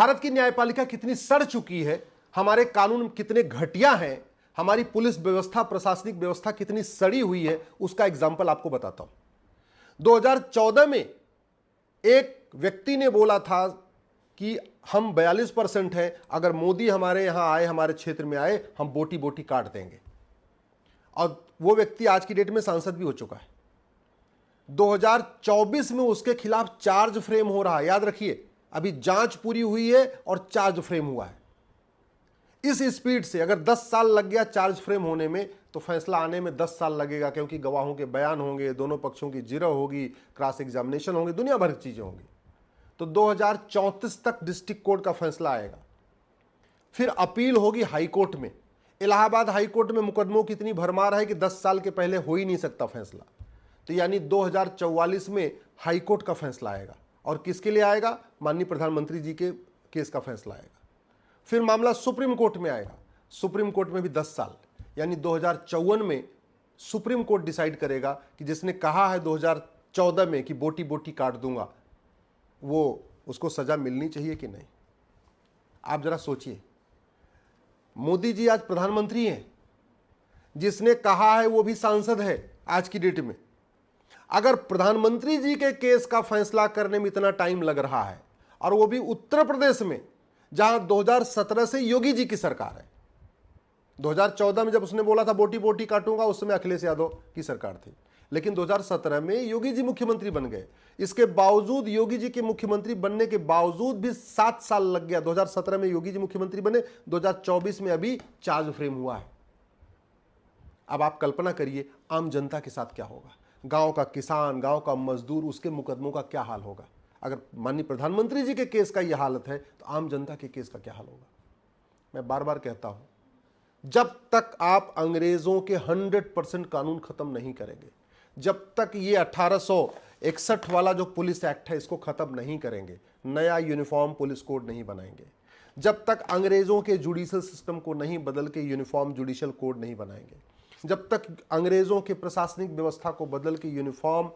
भारत की न्यायपालिका कितनी सड़ चुकी है, हमारे कानून कितने घटिया हैं, हमारी पुलिस व्यवस्था, प्रशासनिक व्यवस्था कितनी सड़ी हुई है, उसका एग्जाम्पल आपको बताता हूं। 2014 में एक व्यक्ति ने बोला था कि हम 42% हैं, अगर मोदी हमारे यहां आए, हमारे क्षेत्र में आए, हम बोटी बोटी काट देंगे। और वो व्यक्ति आज की डेट में सांसद भी हो चुका है। 2024 में उसके खिलाफ चार्ज फ्रेम हो रहा है। याद रखिए, अभी जांच पूरी हुई है और चार्ज फ्रेम हुआ है। इस स्पीड से अगर 10 साल लग गया चार्ज फ्रेम होने में, तो फैसला आने में 10 साल लगेगा, क्योंकि गवाहों के बयान होंगे, दोनों पक्षों की जिरह होगी, क्रॉस एग्जामिनेशन होंगे, दुनिया भर की चीजें होंगी। तो 2034 तक डिस्ट्रिक्ट कोर्ट का फैसला आएगा। फिर अपील होगी हाई कोर्ट में। इलाहाबाद हाई कोर्ट में मुकदमों की इतनी भरमार है कि 10 साल के पहले हो ही नहीं सकता फैसला। तो यानी 2044 में हाई कोर्ट का फैसला आएगा। और किसके लिए आएगा? माननीय प्रधानमंत्री जी के केस का फैसला आएगा। फिर मामला सुप्रीम कोर्ट में आएगा। सुप्रीम कोर्ट में भी 10 साल, यानी 2054 में सुप्रीम कोर्ट डिसाइड करेगा कि जिसने कहा है 2014 में कि बोटी बोटी काट दूंगा, वो उसको सजा मिलनी चाहिए कि नहीं। आप जरा सोचिए, मोदी जी आज प्रधानमंत्री हैं, जिसने कहा है वो भी सांसद है आज की डेट में। अगर प्रधानमंत्री जी के केस का फैसला करने में इतना टाइम लग रहा है, और वो भी उत्तर प्रदेश में, जहां 2017 से योगी जी की सरकार है। 2014 में जब उसने बोला था बोटी बोटी काटूंगा, उस समय अखिलेश यादव की सरकार थी, लेकिन 2017 में योगी जी मुख्यमंत्री बन गए। इसके बावजूद, योगी जी के मुख्यमंत्री बनने के बावजूद भी 7 साल लग गया। 2017 में योगी जी मुख्यमंत्री बने, 2024 में अभी चार्ज फ्रेम हुआ है। अब आप कल्पना करिए आम जनता के साथ क्या होगा। गांव का किसान, गांव का मजदूर, उसके मुकदमों का क्या हाल होगा। अगर माननीय प्रधानमंत्री जी के केस का यह हालत है, तो आम जनता के केस का क्या हाल होगा। मैं बार बार कहता हूं, जब तक आप अंग्रेजों के 100% कानून खत्म नहीं करेंगे, जब तक ये 1861 वाला जो पुलिस एक्ट है इसको खत्म नहीं करेंगे, नया यूनिफॉर्म पुलिस कोड नहीं बनाएंगे, जब तक अंग्रेजों के जुडिशियल सिस्टम को नहीं बदल के यूनिफॉर्म जुडिशियल कोड नहीं बनाएंगे, जब तक अंग्रेजों के प्रशासनिक व्यवस्था को बदल के यूनिफॉर्म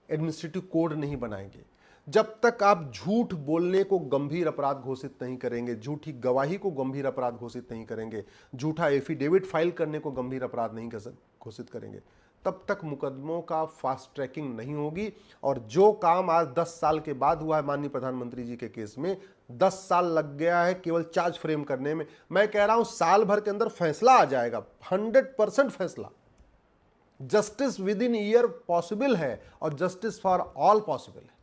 एडमिनिस्ट्रेटिव कोड नहीं बनाएंगे, जब तक आप झूठ बोलने को गंभीर अपराध घोषित नहीं करेंगे, झूठी गवाही को गंभीर अपराध घोषित नहीं करेंगे, झूठा एफिडेविट फाइल करने को गंभीर अपराध नहीं घोषित करेंगे, तब तक मुकदमों का फास्ट ट्रैकिंग नहीं होगी। और जो काम आज 10 साल के बाद हुआ है माननीय प्रधानमंत्री जी के केस में, 10 साल लग गया है केवल चार्ज फ्रेम करने में। मैं कह रहा हूं साल भर के अंदर फैसला आ जाएगा, 100% फैसला। Justice with in year possible है, और जस्टिस फॉर ऑल पॉसिबल है।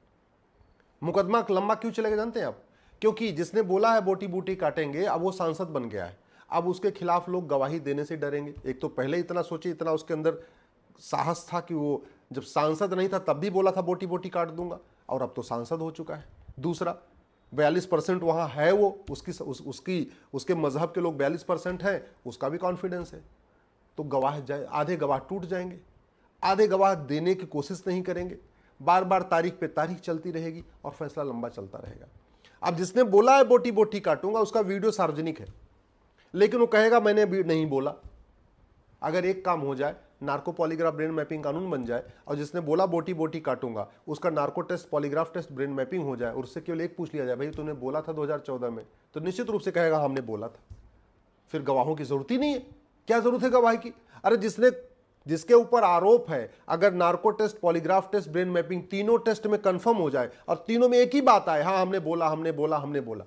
मुकदमा लंबा क्यों चलेगा जानते हैं आप? क्योंकि जिसने बोला है बोटी बूटी काटेंगे, अब वो सांसद बन गया है। अब उसके खिलाफ लोग गवाही देने से डरेंगे। एक तो पहले इतना सोचिए, इतना उसके अंदर साहस था कि वो जब सांसद नहीं था तब भी बोला था बोटी बोटी काट दूंगा, और अब तो सांसद हो चुका है। दूसरा, 42% वहां है वो, उसके मजहब के लोग 42% हैं, उसका भी कॉन्फिडेंस है। तो गवाह जाए, आधे गवाह टूट जाएंगे, आधे गवाह देने की कोशिश नहीं करेंगे, बार बार तारीख पे तारीख चलती रहेगी और फैसला लंबा चलता रहेगा। अब जिसने बोला है बोटी बोटी काटूंगा, उसका वीडियो सार्वजनिक है, लेकिन वो कहेगा मैंने भी नहीं बोला। अगर एक काम हो जाए, नार्को पॉलीग्राफ ब्रेन मैपिंग कानून बन जाए, और जिसने बोला बोटी बोटी काटूंगा उसका narco test, polygraph test, brain mapping हो जाए, और उससे केवल एक पूछ लिया जाए भाई तूने बोला था 2014 में, तो निश्चित रूप से कहेगा हमने बोला था। फिर गवाहों की जरूरत ही नहीं है। क्या जरूरत है गवाही की? अरे जिसके ऊपर आरोप है, अगर narco test, polygraph test, brain mapping तीनों टेस्ट में कंफर्म हो जाए और तीनों में एक ही बात आए, हाँ हमने बोला हमने बोला हमने बोला,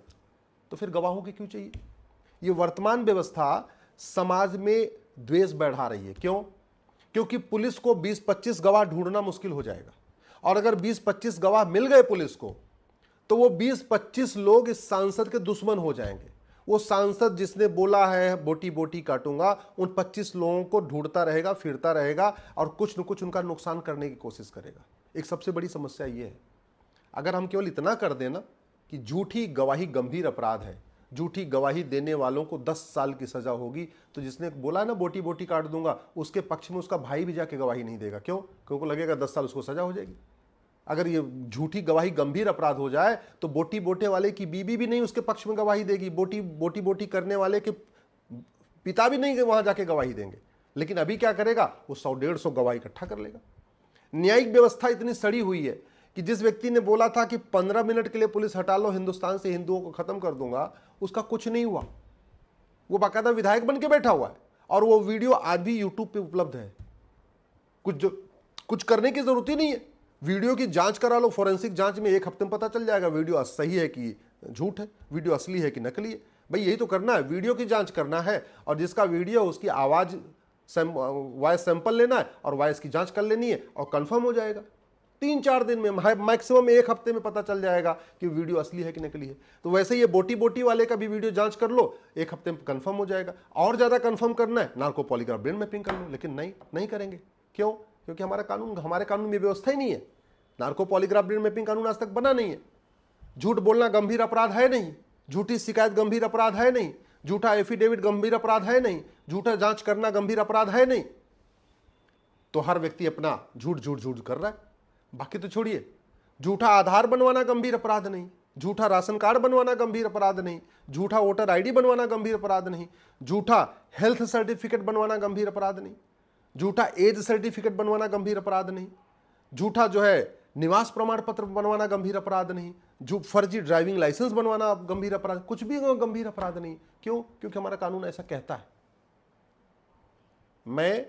तो फिर गवाहों की क्यों चाहिए? ये वर्तमान व्यवस्था समाज में द्वेष बढ़ा रही है। क्यों? क्योंकि पुलिस को 20-25 गवाह ढूंढना मुश्किल हो जाएगा, और अगर 20-25 गवाह मिल गए पुलिस को, तो वो 20-25 लोग इस सांसद के दुश्मन हो जाएंगे। वो सांसद जिसने बोला है बोटी बोटी काटूंगा, उन 25 लोगों को ढूंढता रहेगा, फिरता रहेगा, और कुछ न कुछ उनका नुकसान करने की कोशिश करेगा। एक सबसे बड़ी समस्या ये है, अगर हम केवल इतना कर देना कि झूठी गवाही गंभीर अपराध है, झूठी गवाही देने वालों को 10 साल की सजा होगी, तो जिसने बोला ना बोटी बोटी काट दूंगा, उसके पक्ष में उसका भाई भी जाके गवाही नहीं देगा। क्यों? क्योंकि लगेगा 10 साल उसको सजा हो जाएगी। अगर ये झूठी गवाही गंभीर अपराध हो जाए, तो बोटी बोटे वाले की बीबी भी नहीं उसके पक्ष में गवाही देगी, बोटी बोटी करने वाले के पिता भी नहीं वहां जाके गवाही देंगे। लेकिन अभी क्या करेगा? वो 100-150 गवाही इकट्ठा कर लेगा। न्यायिक व्यवस्था इतनी सड़ी हुई है, कि जिस व्यक्ति ने बोला था कि 15 मिनट के लिए पुलिस हटा लो, हिंदुस्तान से हिंदुओं को खत्म कर दूंगा, उसका कुछ नहीं हुआ। वो बाकायदा विधायक बन के बैठा हुआ है और वो वीडियो आज भी यूट्यूब पे उपलब्ध है। कुछ करने की जरूरत ही नहीं है। वीडियो की जांच करा लो, फोरेंसिक जांच में 1 हफ्ते में पता चल जाएगा वीडियो सही है कि झूठ है, वीडियो असली है कि नकली है। भाई यही तो करना है, वीडियो की जांच करना है, और जिसका वीडियो उसकी आवाज वॉइस सैंपल लेना है और वॉइस की जांच कर लेनी है और कंफर्म हो जाएगा। 3-4 दिन में, मैक्सिमम 1 हफ्ते में पता चल जाएगा कि वीडियो असली है कि नकली है। तो वैसे ये बोटी वाले का भी वीडियो जांच कर लो, 1 हफ्ते में कंफर्म हो जाएगा। और ज्यादा कंफर्म करना है, नार्को पॉलीग्राफ ब्रेन मैपिंग कर लो, लेकिन नहीं करेंगे। क्यों? क्योंकि हमारे कानून में व्यवस्था ही नहीं है। नार्को पॉलीग्राफ ब्रेन मैपिंग कानून आज तक बना नहीं है। झूठ बोलना गंभीर अपराध है नहीं, झूठी शिकायत गंभीर अपराध है नहीं, झूठा एफिडेविट गंभीर अपराध है नहीं, झूठा जांच करना गंभीर अपराध है नहीं। तो हर व्यक्ति अपना झूठ कर रहा है। बाकी तो छोड़िए, झूठा आधार बनवाना गंभीर अपराध नहीं, झूठा राशन कार्ड बनवाना गंभीर अपराध नहीं, झूठा वोटर आईडी बनवाना गंभीर अपराध नहीं, झूठा हेल्थ सर्टिफिकेट बनवाना गंभीर अपराध नहीं, झूठा एज सर्टिफिकेट बनवाना गंभीर अपराध नहीं, झूठा जो है निवास प्रमाण पत्र बनवाना गंभीर अपराध नहीं, जो फर्जी ड्राइविंग लाइसेंस बनवाना गंभीर अपराध, कुछ भी गंभीर अपराध नहीं। क्यों? क्योंकि हमारा कानून ऐसा कहता है। मैं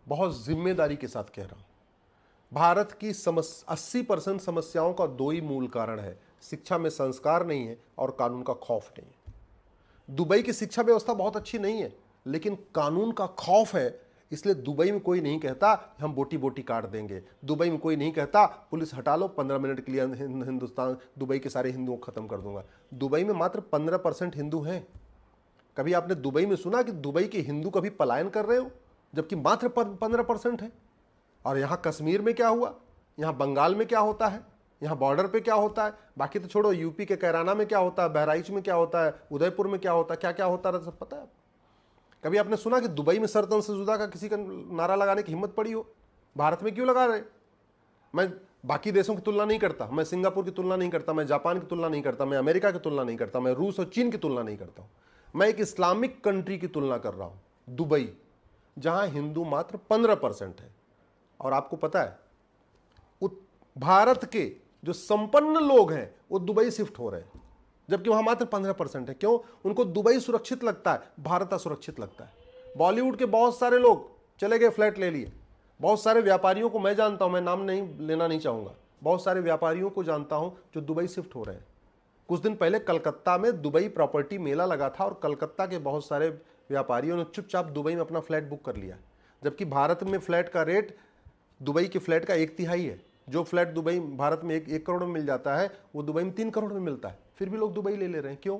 बहुत जिम्मेदारी के साथ कह रहा हूं, भारत की 80% समस्याओं का 2 ही मूल कारण है, शिक्षा में संस्कार नहीं है और कानून का खौफ नहीं है। दुबई की शिक्षा व्यवस्था बहुत अच्छी नहीं है, लेकिन कानून का खौफ है। इसलिए दुबई में कोई नहीं कहता हम बोटी काट देंगे, दुबई में कोई नहीं कहता पुलिस हटा लो 15 मिनट के लिए, हिंदुस्तान दुबई के सारे हिंदुओं को खत्म कर दूंगा। दुबई में मात्र 15% हिंदू हैं। कभी आपने दुबई में सुना कि दुबई के हिंदू कभी पलायन कर रहे हो? जबकि मात्र 15% है। और यहां कश्मीर में क्या हुआ, यहां बंगाल में क्या होता है, यहां बॉर्डर पे क्या होता है, बाकी तो छोड़ो, यूपी के कैराना में क्या होता है, बहराइच में क्या होता है, उदयपुर में क्या होता है, क्या क्या होता है, सब पता है। कभी आपने सुना कि दुबई में सरतन से जुदा का किसी का नारा लगाने की हिम्मत पड़ी हो? भारत में क्यों लगा रहे? मैं बाकी देशों की तुलना नहीं करता, मैं सिंगापुर की तुलना नहीं करता, मैं जापान की तुलना नहीं करता, मैं अमेरिका की तुलना नहीं करता, मैं रूस और चीन की तुलना नहीं करता हूं। मैं एक इस्लामिक कंट्री की तुलना कर रहा हूं, दुबई, जहां हिंदू मात्र 15% है। और आपको पता है, भारत के जो संपन्न लोग हैं वो दुबई शिफ्ट हो रहे हैं, जबकि वहां मात्र 15% है। क्यों? उनको दुबई सुरक्षित लगता है, भारत असुरक्षित लगता है। बॉलीवुड के बहुत सारे लोग चले गए, फ्लैट ले लिए। बहुत सारे व्यापारियों को मैं जानता हूं, मैं नाम नहीं लेना नहीं चाहूंगा, बहुत सारे व्यापारियों को जानता हूं जो दुबई शिफ्ट हो रहे हैं। कुछ दिन पहले कलकत्ता में दुबई प्रॉपर्टी मेला लगा था और कलकत्ता के बहुत सारे व्यापारियों ने चुपचाप दुबई में अपना फ्लैट बुक कर लिया, जबकि भारत में फ्लैट का रेट दुबई के फ्लैट का 1/3 है। जो फ्लैट दुबई भारत में 1 करोड़ में मिल जाता है, वो दुबई में 3 करोड़ में मिलता है। फिर भी लोग दुबई ले रहे हैं। क्यों?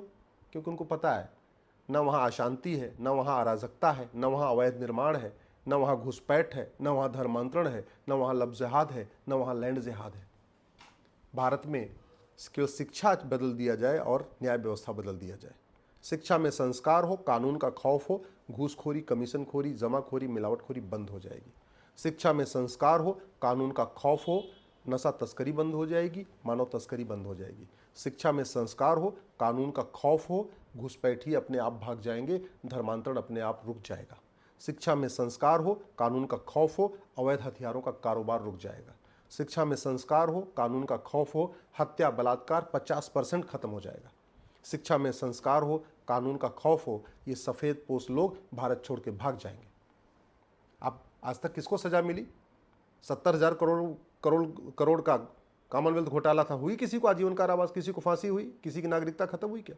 क्योंकि उनको पता है ना वहाँ अशांति है, ना वहाँ अराजकता है, ना वहाँ अवैध निर्माण है, ना वहाँ घुसपैठ है, ना वहाँ धर्मांतरण है, ना वहाँ लब जिहाद है, ना वहाँ लैंड जिहाद है। भारत में केवल शिक्षा बदल दिया जाए और न्याय व्यवस्था बदल दिया जाए। शिक्षा में संस्कार हो, कानून का खौफ हो, घूसखोरी, कमीशनखोरी, जमाखोरी, मिलावटखोरी बंद हो जाएगी। शिक्षा में संस्कार हो, कानून का खौफ हो, नशा तस्करी बंद हो जाएगी, मानव तस्करी बंद हो जाएगी। शिक्षा में संस्कार हो, कानून का खौफ हो, घुसपैठी अपने आप भाग जाएंगे, धर्मांतरण अपने आप रुक जाएगा। शिक्षा में संस्कार हो, कानून का खौफ हो, अवैध हथियारों का कारोबार रुक जाएगा। शिक्षा में संस्कार हो, कानून का खौफ हो, हत्या बलात्कार 50% खत्म हो जाएगा। शिक्षा में संस्कार हो, कानून का खौफ हो, ये सफ़ेद पोश लोग भारत छोड़ के भाग जाएंगे। अब आज तक किसको सजा मिली? 70,000 करोड़ का कॉमनवेल्थ घोटाला था, हुई किसी को आजीवन कारावास, किसी को फांसी हुई, किसी की नागरिकता खत्म हुई क्या?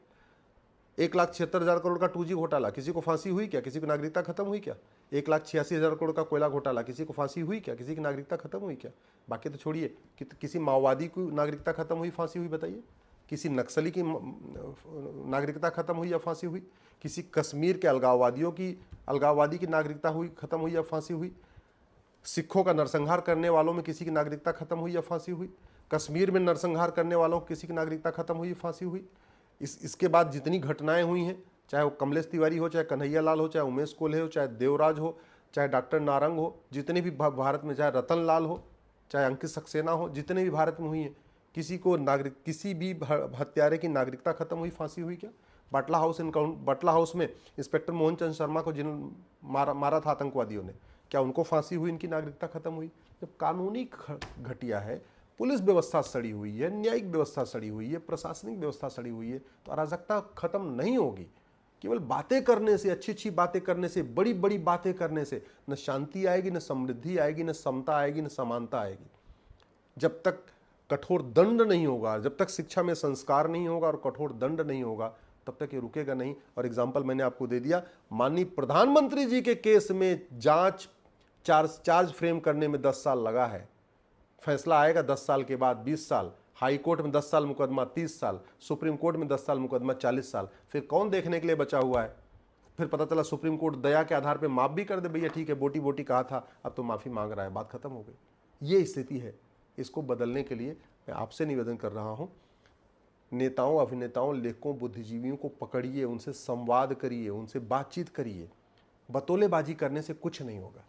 1,76,000 करोड़ का 2G घोटाला, किसी को फांसी हुई क्या? किसी की नागरिकता खत्म हुई क्या? 1,86,000 करोड़ का कोयला घोटाला, किसी को फांसी हुई क्या? किसी की नागरिकता खत्म हुई क्या? बाकी तो छोड़िए कि किसी माओवादी की नागरिकता खत्म हुई, फांसी हुई, बताइए? किसी नक्सली की नागरिकता खत्म हुई या फांसी हुई? किसी कश्मीर के अलगाववादी की नागरिकता हुई, खत्म हुई या फांसी हुई? सिखों का नरसंहार करने वालों में किसी की नागरिकता खत्म हुई या फांसी हुई? कश्मीर में नरसंहार करने वालों को किसी की नागरिकता खत्म हुई या फांसी हुई? इसके बाद जितनी घटनाएं हुई हैं, चाहे वो कमलेश तिवारी हो, चाहे कन्हैया लाल हो, चाहे उमेश कोल्हे हो, चाहे देवराज हो, चाहे डॉक्टर नारंग हो, जितने भी भारत में, चाहे रतन लाल हो, चाहे अंकित सक्सेना हो, जितने भी भारत में हुई हैं, किसी भी हत्यारे की नागरिकता खत्म हुई, फांसी हुई क्या? बाटला हाउस में इंस्पेक्टर मोहन चंद शर्मा को जिन मारा था आतंकवादियों ने, क्या उनको फांसी हुई, इनकी नागरिकता खत्म हुई? जब कानूनी घटिया है पुलिस व्यवस्था सड़ी हुई है, न्यायिक व्यवस्था सड़ी हुई है, प्रशासनिक व्यवस्था सड़ी हुई है, तो अराजकता खत्म नहीं होगी। केवल बातें करने से, अच्छी अच्छी बातें करने से, बड़ी बड़ी बातें करने से न शांति आएगी, न समृद्धि आएगी, न समता आएगी, न समानता आएगी। जब तक कठोर दंड नहीं होगा, जब तक शिक्षा में संस्कार नहीं होगा और कठोर दंड नहीं होगा, तब तक ये रुकेगा नहीं। और एग्जाम्पल मैंने आपको दे दिया, माननीय प्रधानमंत्री जी के केस में जांच चार्ज फ्रेम करने में 10 साल लगा है। फैसला आएगा 10 साल के बाद 20 साल, हाई कोर्ट में 10 साल मुकदमा 30 साल, सुप्रीम कोर्ट में 10 साल मुकदमा 40 साल। फिर कौन देखने के लिए बचा हुआ है? फिर पता चला सुप्रीम कोर्ट दया के आधार पे माफ भी कर दे, भैया ठीक है, बोटी बोटी कहा था, अब तो माफी मांग रहा है, बात खत्म हो गई। ये स्थिति है। इसको बदलने के लिए मैं आपसे निवेदन कर रहा हूं, नेताओं, अभिनेताओं, लेखकों, बुद्धिजीवियों को पकड़िए, उनसे संवाद करिए, उनसे बातचीत करिए। बतौलेबाजी करने से कुछ नहीं होगा।